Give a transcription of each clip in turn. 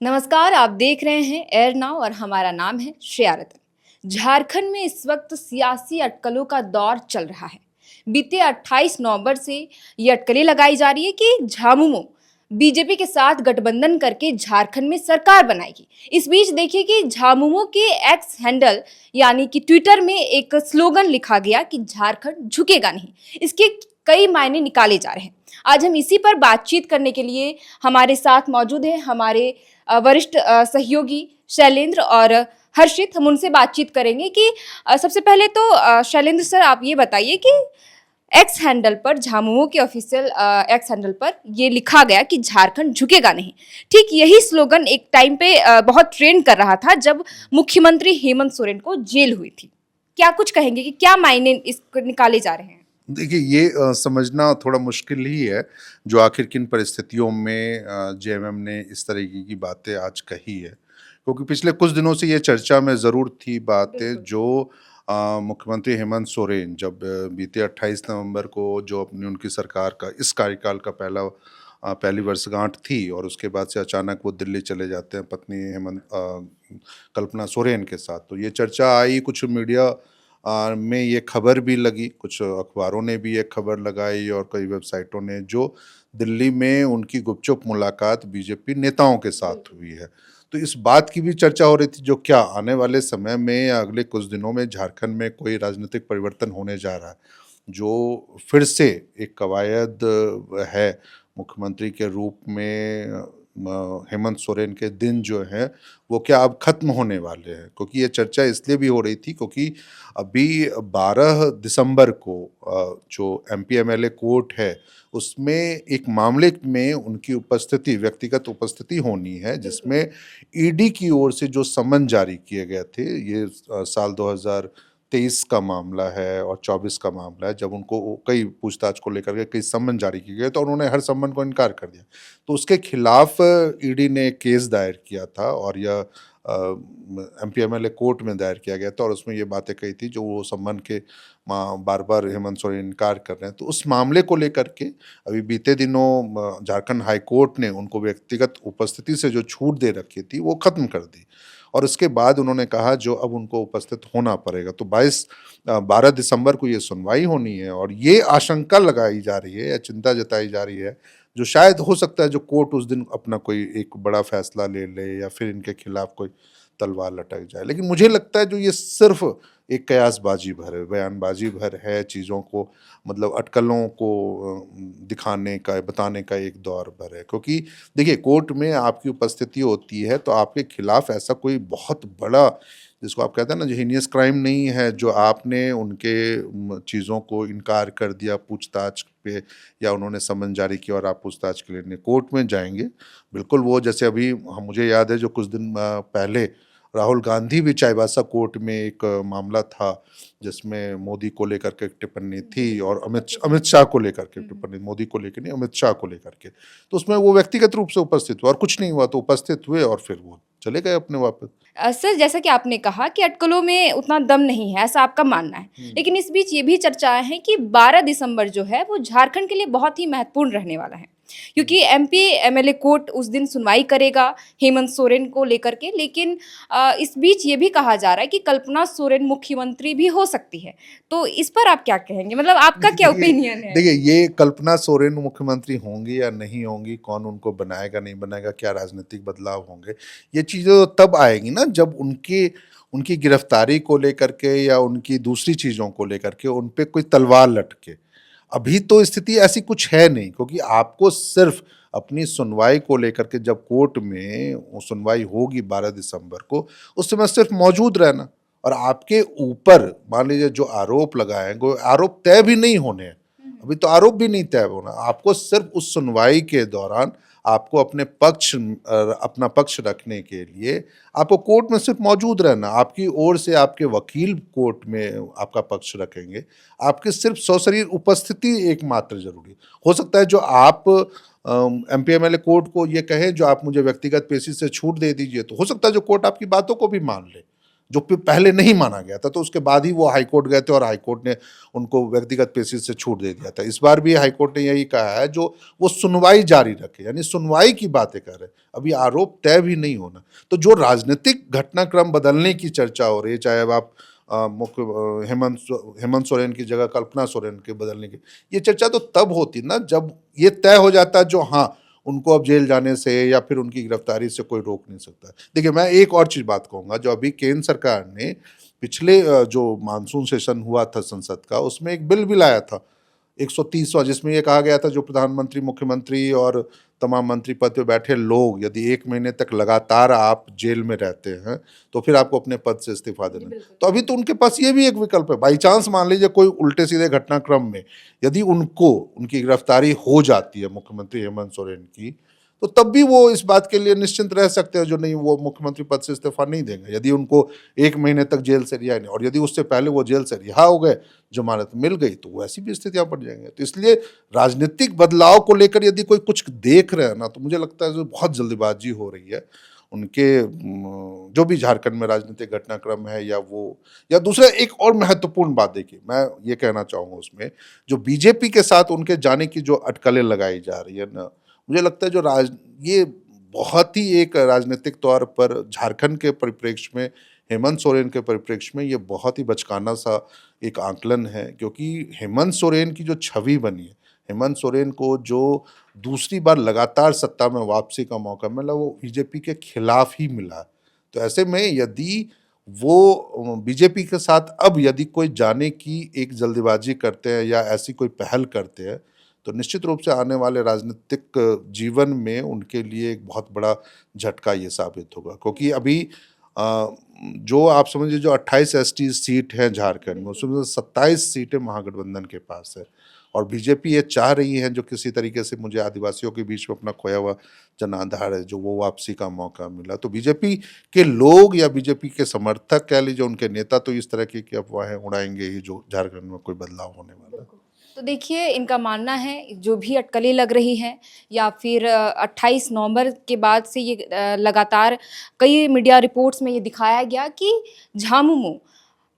नमस्कार, आप देख रहे हैं एयर नाउ और हमारा नाम है श्रेया रतन। झारखंड में इस वक्त सियासी अटकलों का दौर चल रहा है। बीते 28 नवंबर से ये अटकलें लगाई जा रही है कि झामुमो बीजेपी के साथ गठबंधन करके झारखंड में सरकार बनाएगी। इस बीच देखिए कि झामुमो के एक्स हैंडल यानी कि ट्विटर में एक स्लोगन लिखा गया कि झारखंड झुकेगा नहीं। इसके कई मायने निकाले जा रहे हैं। आज हम इसी पर बातचीत करने के लिए हमारे साथ मौजूद हैं हमारे वरिष्ठ सहयोगी शैलेंद्र और हर्षित। हम उनसे बातचीत करेंगे कि सबसे पहले तो शैलेंद्र सर, आप ये बताइए कि एक्स हैंडल पर, झामुमो के ऑफिशियल एक्स हैंडल पर ये लिखा गया कि झारखंड झुकेगा नहीं। ठीक यही स्लोगन एक टाइम पे बहुत ट्रेंड कर रहा था जब मुख्यमंत्री हेमंत सोरेन को जेल हुई थी। क्या कुछ कहेंगे कि क्या मायने इस निकाले जा रहे हैं? देखिए, ये समझना थोड़ा मुश्किल ही है जो आखिर किन परिस्थितियों में जेएमएम ने इस तरीके की बातें आज कही है, क्योंकि पिछले कुछ दिनों से ये चर्चा में ज़रूर थी बातें बिल्कुल। जो मुख्यमंत्री हेमंत सोरेन जब बीते 28 नवंबर को जो अपनी उनकी सरकार का इस कार्यकाल का पहली वर्षगांठ थी और उसके बाद से अचानक वो दिल्ली चले जाते हैं पत्नी कल्पना सोरेन के साथ। तो ये चर्चा आई, कुछ मीडिया में ये खबर भी लगी, कुछ अखबारों ने भी ये खबर लगाई और कई वेबसाइटों ने, जो दिल्ली में उनकी गुपचुप मुलाकात बीजेपी नेताओं के साथ हुई है। तो इस बात की भी चर्चा हो रही थी जो क्या आने वाले समय में या अगले कुछ दिनों में झारखंड में कोई राजनीतिक परिवर्तन होने जा रहा है, जो फिर से एक कवायद है मुख्यमंत्री के रूप में हेमंत सोरेन के दिन जो हैं वो क्या अब खत्म होने वाले हैं। क्योंकि ये चर्चा इसलिए भी हो रही थी क्योंकि अभी 12 दिसंबर को जो एमपी एमएलए कोर्ट है उसमें एक मामले में उनकी उपस्थिति, व्यक्तिगत उपस्थिति होनी है, जिसमें ईडी की ओर से जो समन जारी किए गए थे, ये साल 2023 का मामला है और 24 का मामला है, जब उनको कई पूछताछ को लेकर के कई समन जारी किए गए तो उन्होंने हर समन को इनकार कर दिया। तो उसके खिलाफ ईडी ने केस दायर किया था और यह एमपीएमएलए कोर्ट में दायर किया गया था और उसमें ये बातें कही थी जो वो सम्मान के बार बार हेमंत सोरेन इनकार कर रहे हैं। तो उस मामले को लेकर के अभी बीते दिनों झारखंड हाई कोर्ट ने उनको व्यक्तिगत उपस्थिति से जो छूट दे रखी थी वो खत्म कर दी और उसके बाद उन्होंने कहा जो अब उनको उपस्थित होना पड़ेगा। तो 12 दिसंबर को ये सुनवाई होनी है और ये आशंका लगाई जा रही है या चिंता जताई जा रही है जो शायद हो सकता है जो कोर्ट उस दिन अपना कोई एक बड़ा फैसला ले ले या फिर इनके खिलाफ कोई तलवार लटक जाए। लेकिन मुझे लगता है जो ये सिर्फ एक कयासबाजी भर है, बयानबाजी भर है, चीज़ों को मतलब अटकलों को दिखाने का, बताने का एक दौर भर है। क्योंकि देखिए, कोर्ट में आपकी उपस्थिति होती है तो आपके खिलाफ ऐसा कोई बहुत बड़ा, जिसको आप कहते हैं ना, जो हीनियस क्राइम नहीं है जो आपने उनके चीज़ों को इनकार कर दिया पूछताछ पे या उन्होंने समन जारी किया और आप पूछताछ के लिए कोर्ट में जाएंगे। बिल्कुल वो जैसे अभी मुझे याद है जो कुछ दिन पहले राहुल गांधी भी चाईबासा कोर्ट में एक मामला था जिसमें मोदी को लेकर के एक टिप्पणी थी और अमित शाह को लेकर के टिप्पणी, मोदी को लेकर नहीं, अमित शाह को लेकर के। तो उसमें वो व्यक्तिगत रूप से उपस्थित हुआ और कुछ नहीं हुआ, तो उपस्थित हुए और फिर वो चले गए अपने वापस। सर, जैसा कि आपने कहा कि अटकलों में उतना दम नहीं है, ऐसा आपका मानना है। लेकिन इस बीच ये भी चर्चाएं हैं कि 12 दिसंबर जो है वो झारखंड के लिए बहुत ही महत्वपूर्ण रहने वाला है, क्योंकि एमपी एमएलए कोर्ट उस दिन सुनवाई करेगा हेमंत सोरेन को लेकर के। लेकिन इस बीच ये भी कहा जा रहा है कि कल्पना सोरेन मुख्यमंत्री भी हो सकती है। तो इस पर आप क्या कहेंगे? मतलब आपका क्या ओपिनियन है? देखिए, ये कल्पना सोरेन मुख्यमंत्री होंगी या नहीं होंगी, कौन उनको बनाएगा नहीं बनाएगा, क्या राजनीतिक बदलाव होंगे, ये चीज़ें तो तब आएगी ना जब उनकी उनकी गिरफ्तारी को लेकर के या उनकी दूसरी चीज़ों को लेकर के उन पे कोई तलवार लटके। अभी तो स्थिति ऐसी कुछ है नहीं, क्योंकि आपको सिर्फ अपनी सुनवाई को लेकर के, जब कोर्ट में वो सुनवाई होगी 12 दिसंबर को, उस समय सिर्फ मौजूद रहना और आपके ऊपर मान लीजिए जो आरोप लगाए वो आरोप तय भी नहीं होने हैं। अभी तो आरोप भी नहीं तय होना, आपको सिर्फ उस सुनवाई के दौरान आपको अपना पक्ष रखने के लिए आपको कोर्ट में सिर्फ मौजूद रहना, आपकी ओर से आपके वकील कोर्ट में आपका पक्ष रखेंगे, आपकी सिर्फ सशरीर उपस्थिति एकमात्र जरूरी। हो सकता है जो आप एमपीएमएलए कोर्ट को ये कहें जो आप मुझे व्यक्तिगत बेसिस से छूट दे दीजिए, तो हो सकता है जो कोर्ट आपकी बातों को भी मान ले, जो पहले नहीं माना गया था। तो उसके बाद ही वो हाईकोर्ट गए थे और हाईकोर्ट ने उनको व्यक्तिगत बेसिस से छूट दे दिया था। इस बार भी हाईकोर्ट ने यही कहा है, जो वो सुनवाई जारी रखे, यानी सुनवाई की बातें कर रहे हैं, अभी आरोप तय भी नहीं होना। तो जो राजनीतिक घटनाक्रम बदलने की चर्चा हो रही है, चाहे अब आप हेमंत सोरेन की जगह कल्पना सोरेन के बदलने की, ये चर्चा तो तब होती ना जब ये तय हो जाता है जो हाँ, उनको अब जेल जाने से या फिर उनकी गिरफ्तारी से कोई रोक नहीं सकता। देखिए, मैं एक और चीज़ बात कहूँगा, जो अभी केंद्र सरकार ने पिछले जो मानसून सेशन हुआ था संसद का, उसमें एक बिल भी लाया था 130वां, जिसमें ये कहा गया था जो प्रधानमंत्री, मुख्यमंत्री और तमाम मंत्री पद पे बैठे लोग यदि 1 महीने तक लगातार आप जेल में रहते हैं, तो फिर आपको अपने पद से इस्तीफा देना है। तो अभी तो उनके पास ये भी एक विकल्प है। बाई चांस मान लीजिए कोई उल्टे सीधे घटनाक्रम में यदि उनकी गिरफ्तारी हो जाती है मुख्यमंत्री हेमंत सोरेन की, तो तब भी वो इस बात के लिए निश्चिंत रह सकते हैं जो नहीं, वो मुख्यमंत्री पद से इस्तीफा नहीं देंगे यदि उनको 1 महीने तक जेल से रिहा नहीं, और यदि उससे पहले वो जेल से रिहा हो गए, जमानत मिल गई, तो वो ऐसी भी स्थितियां पड़ जाएंगे। तो इसलिए राजनीतिक बदलाव को लेकर यदि कोई कुछ देख रहे हैं ना, तो मुझे लगता है जो बहुत जल्दबाजी हो रही है उनके जो भी झारखंड में राजनीतिक घटनाक्रम है, या दूसरा एक और महत्वपूर्ण बात, देखिए मैं ये कहना चाहूँगा उसमें, जो बीजेपी के साथ उनके जाने की जो अटकलें लगाई जा रही है ना, मुझे लगता है ये बहुत ही एक राजनीतिक तौर पर झारखंड के परिप्रेक्ष्य में, हेमंत सोरेन के परिप्रेक्ष्य में, ये बहुत ही बचकाना सा एक आकलन है, क्योंकि हेमंत सोरेन की जो छवि बनी है, हेमंत सोरेन को जो दूसरी बार लगातार सत्ता में वापसी का मौका मिला, वो बीजेपी के खिलाफ ही मिला है। तो ऐसे में यदि वो बीजेपी के साथ अब यदि कोई जाने की एक जल्दबाजी करते हैं या ऐसी कोई पहल करते हैं, तो निश्चित रूप से आने वाले राजनीतिक जीवन में उनके लिए एक बहुत बड़ा झटका ये साबित होगा। क्योंकि अभी जो आप समझिए जो 28 एसटी सीट है झारखंड में, उसमें 27 सीटें महागठबंधन के पास है, और बीजेपी ये चाह रही है जो किसी तरीके से मुझे आदिवासियों के बीच में अपना खोया हुआ जनाधार है, जो वो वापसी का मौका मिला। तो बीजेपी के लोग या बीजेपी के समर्थक कह लीजिए, उनके नेता तो इस तरह की अफवाहें उड़ाएंगे ही जो झारखंड में कोई बदलाव होने वाला है। तो देखिए, इनका मानना है जो भी अटकलें लग रही हैं या फिर 28 नवंबर के बाद से ये लगातार कई मीडिया रिपोर्ट्स में ये दिखाया गया कि झामुमो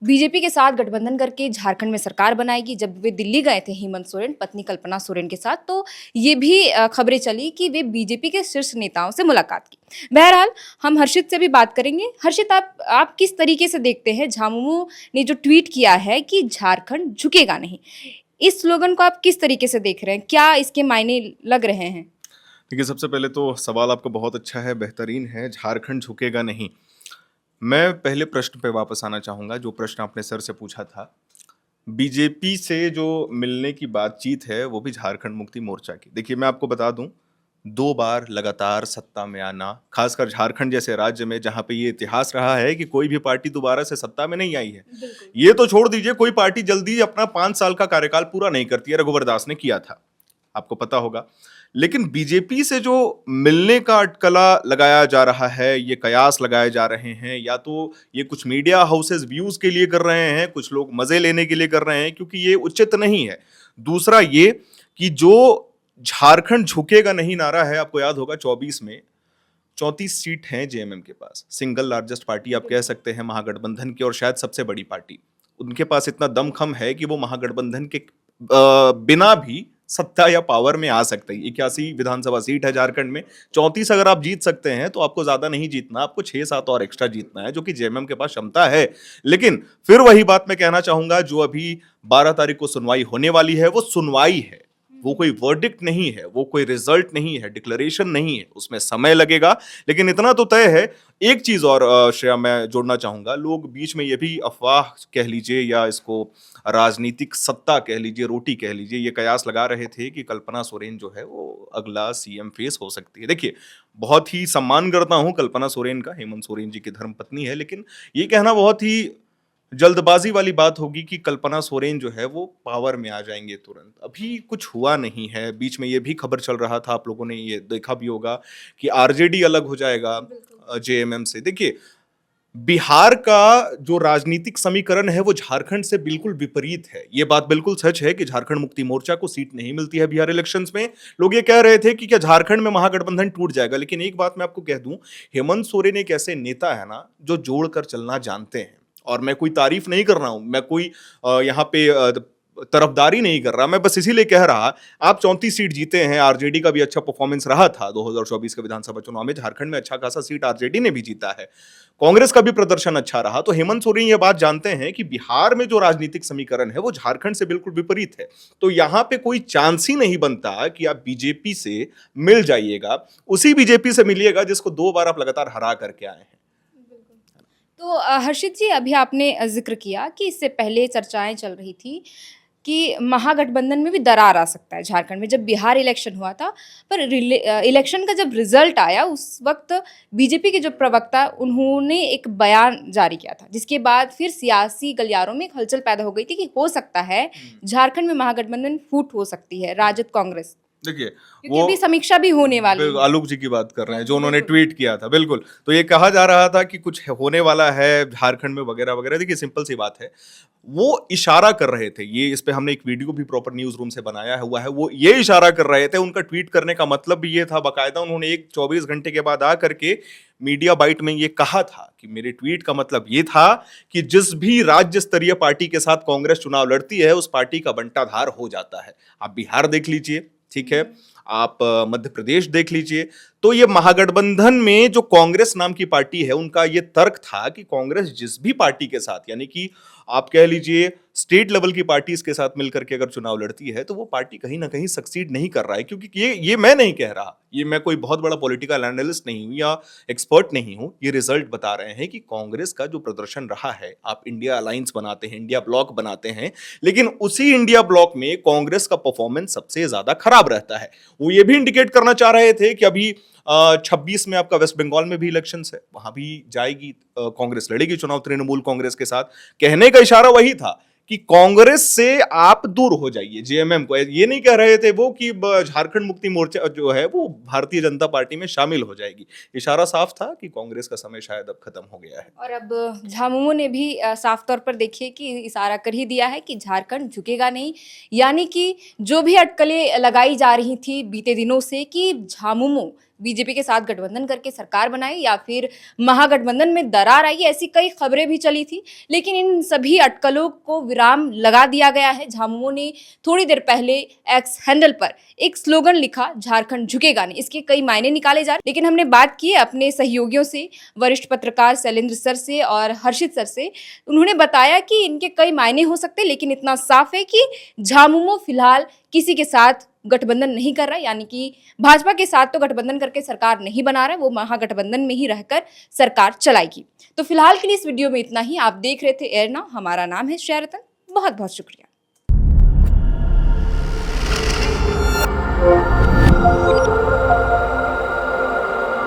बीजेपी के साथ गठबंधन करके झारखंड में सरकार बनाएगी। जब वे दिल्ली गए थे हेमंत सोरेन पत्नी कल्पना सोरेन के साथ, तो ये भी खबरें चली कि वे बीजेपी के शीर्ष नेताओं से मुलाकात की। बहरहाल, हम हर्षित से भी बात करेंगे। हर्षित, आप किस तरीके से देखते हैं झामुमो ने जो ट्वीट किया है कि झारखंड झुकेगा नहीं, इस स्लोगन को आप किस तरीके से देख रहे हैं? क्या इसके मायने लग रहे हैं? देखिए, सबसे पहले तो सवाल आपका बहुत अच्छा है, बेहतरीन है, झारखंड झुकेगा नहीं। मैं पहले प्रश्न पे वापस आना चाहूँगा, जो प्रश्न आपने सर से पूछा था। बीजेपी से जो मिलने की बातचीत है, वो भी झारखंड मुक्ति मोर्चा की। देखिए, मैं आपको बता दूँ, 2 बार लगातार सत्ता में आना, खासकर झारखंड जैसे राज्य में जहाँ पे ये इतिहास रहा है कि कोई भी पार्टी दोबारा से सत्ता में नहीं आई है। ये तो छोड़ दीजिए, कोई पार्टी जल्दी अपना 5 साल का कार्यकाल पूरा नहीं करती है। रघुवर दास ने किया था, आपको पता होगा। लेकिन बीजेपी से जो मिलने का अटकला लगाया जा रहा है, ये कयास लगाए जा रहे हैं, या तो ये कुछ मीडिया हाउसेस व्यूज के लिए कर रहे हैं, कुछ लोग मजे लेने के लिए कर रहे हैं, क्योंकि ये उचित नहीं है। दूसरा ये कि जो झारखंड झुकेगा नहीं नारा है, आपको याद होगा 24 में 34 सीट हैं जेएमएम के पास, सिंगल लार्जेस्ट पार्टी आप कह सकते हैं महागठबंधन की, और शायद सबसे बड़ी पार्टी। उनके पास इतना दमखम है कि वो महागठबंधन के बिना भी सत्ता या पावर में आ सकते हैं। 81 विधानसभा सीट है झारखंड में, 34 अगर आप जीत सकते हैं तो आपको ज्यादा नहीं जीतना, आपको 6-7 और एक्स्ट्रा जीतना है, जो कि जेएमएम के पास क्षमता है। लेकिन फिर वही बात मैं कहना चाहूंगा, जो अभी 12 तारीख को सुनवाई होने वाली है, वो सुनवाई है, वो कोई वर्डिक्ट नहीं है, वो कोई रिजल्ट नहीं है, डिक्लेरेशन नहीं है, उसमें समय लगेगा। लेकिन इतना तो तय है। एक चीज और श्रेया मैं जोड़ना चाहूंगा, लोग बीच में ये भी अफवाह कह लीजिए या इसको राजनीतिक सत्ता कह लीजिए, रोटी कह लीजिए, ये कयास लगा रहे थे कि कल्पना सोरेन जो है वो अगला सीएम फेस हो सकती है। देखिए, बहुत ही सम्मान करता हूं कल्पना सोरेन का, हेमंत सोरेन जी की धर्मपत्नी है, लेकिन ये कहना बहुत ही जल्दबाजी वाली बात होगी कि कल्पना सोरेन जो है वो पावर में आ जाएंगे तुरंत। अभी कुछ हुआ नहीं है। बीच में ये भी खबर चल रहा था, आप लोगों ने ये देखा भी होगा कि आरजेडी अलग हो जाएगा जेएमएम से। देखिए, बिहार का जो राजनीतिक समीकरण है वो झारखंड से बिल्कुल विपरीत है। ये बात बिल्कुल सच है कि झारखंड मुक्ति मोर्चा को सीट नहीं मिलती है बिहार इलेक्शंस में। लोग ये कह रहे थे कि क्या झारखंड में महागठबंधन टूट जाएगा, लेकिन एक बात मैं आपको कह दूं, हेमंत सोरेन एक ऐसे नेता है ना जो जोड़कर चलना जानते हैं। और मैं कोई तारीफ नहीं कर रहा हूं, मैं कोई यहाँ पे तरफदारी नहीं कर रहा, मैं बस इसीलिए कह रहा, आप 34 सीट जीते हैं, आरजेडी का भी अच्छा परफॉर्मेंस रहा था 2024 के विधानसभा चुनाव में, झारखंड में अच्छा खासा सीट आरजेडी ने भी जीता है, कांग्रेस का भी प्रदर्शन अच्छा रहा। तो हेमंत सोरेन ये बात जानते हैं कि बिहार में जो राजनीतिक समीकरण है वो झारखंड से बिल्कुल विपरीत है। तो यहां पे कोई चांस ही नहीं बनता कि आप बीजेपी से मिल जाइएगा, उसी बीजेपी से मिलिएगा जिसको 2 बार आप लगातार हरा करके आए हैं। तो हर्षित जी, अभी आपने ज़िक्र किया कि इससे पहले चर्चाएं चल रही थी कि महागठबंधन में भी दरार आ सकता है झारखंड में। जब बिहार इलेक्शन हुआ था, पर इलेक्शन का जब रिजल्ट आया उस वक्त बीजेपी के जो प्रवक्ता उन्होंने एक बयान जारी किया था, जिसके बाद फिर सियासी गलियारों में एक हलचल पैदा हो गई थी कि हो सकता है झारखंड में महागठबंधन फूट हो सकती है राजद कांग्रेस। देखिए, क्योंकि अभी समीक्षा भी होने वाली है। आलोक जी की बात कर रहे हैं जो उन्होंने ट्वीट किया था, बिल्कुल। तो ये कहा जा रहा था कि कुछ होने वाला है झारखंड में वगैरह वगैरह। देखिए, सिंपल सी बात है, वो इशारा कर रहे थे, ये इस पे हमने एक वीडियो भी प्रॉपर न्यूज रूम से बनाया हुआ है, वो ये इशारा कर रहे थे, उनका ट्वीट करने का मतलब भी ये था, बाकायदा उन्होंने एक 24 घंटे के बाद आ करके मीडिया बाइट में ये कहा था कि मेरे ट्वीट का मतलब ये था कि जिस भी राज्य स्तरीय पार्टी के साथ कांग्रेस चुनाव लड़ती है उस पार्टी का बंटाधार हो जाता है। आप बिहार देख लीजिए, ठीक है, आप मध्य प्रदेश देख लीजिए। तो ये महागठबंधन में जो कांग्रेस नाम की पार्टी है, उनका ये तर्क था कि कांग्रेस जिस भी पार्टी के साथ, यानी कि आप कह लीजिए स्टेट लेवल की पार्टीज के साथ मिलकर के अगर चुनाव लड़ती है तो वो पार्टी कहीं ना कहीं सक्सीड नहीं कर रहा है। क्योंकि ये मैं नहीं कह रहा, ये मैं कोई बहुत बड़ा पॉलिटिकल एनालिस्ट नहीं हूं या एक्सपर्ट नहीं हूं, ये रिजल्ट बता रहे हैं कि कांग्रेस का जो प्रदर्शन रहा है, आप इंडिया अलायंस बनाते हैं, इंडिया ब्लॉक बनाते हैं, लेकिन उसी इंडिया ब्लॉक में कांग्रेस का परफॉर्मेंस सबसे ज्यादा खराब रहता है। वो ये भी इंडिकेट करना चाह रहे थे कि अभी 26 में आपका वेस्ट बंगाल में भी इलेक्शंस है, वहां भी जाएगी कांग्रेस, लड़ेगी चुनाव तृणमूल कांग्रेस के साथ। कहने का इशारा वही था कि कांग्रेस से आप दूर हो जाइए, जेएमएम को। ये नहीं कह रहे थे वो कि झारखंड मुक्ति मोर्चा जो है वो भारतीय जनता पार्टी में शामिल हो जाएगी। इशारा साफ था कि कांग्रेस का समय शायद अब खत्म हो गया है। और अब झामुमो ने भी साफ तौर पर देखिए कि इशारा कर ही दिया है कि झारखंड झुकेगा नहीं। यानी कि जो भी अटकलें लगाई जा रही थी बीते दिनों से कि झामुमो बीजेपी के साथ गठबंधन करके सरकार बनाए या फिर महागठबंधन में दरार आई, ऐसी कई खबरें भी चली थी, लेकिन इन सभी अटकलों को विराम लगा दिया गया है। झामुमो ने थोड़ी देर पहले एक्स हैंडल पर एक स्लोगन लिखा, झारखंड झुकेगा नहीं। इसके कई मायने निकाले जा रहे, लेकिन हमने बात की अपने सहयोगियों से, वरिष्ठ पत्रकार शैलेंद्र सर से और हर्षित सर से। उन्होंने बताया कि इनके कई मायने हो सकते, लेकिन इतना साफ है कि झामुमो फिलहाल किसी के साथ गठबंधन नहीं कर रहा है, यानी कि भाजपा के साथ तो गठबंधन करके सरकार नहीं बना रहा है, वो महागठबंधन में ही रहकर सरकार चलाएगी। तो फिलहाल के लिए इस वीडियो में इतना ही। आप देख रहे थे एयर नाउ, हमारा नाम है श्रेया रतन। बहुत बहुत शुक्रिया।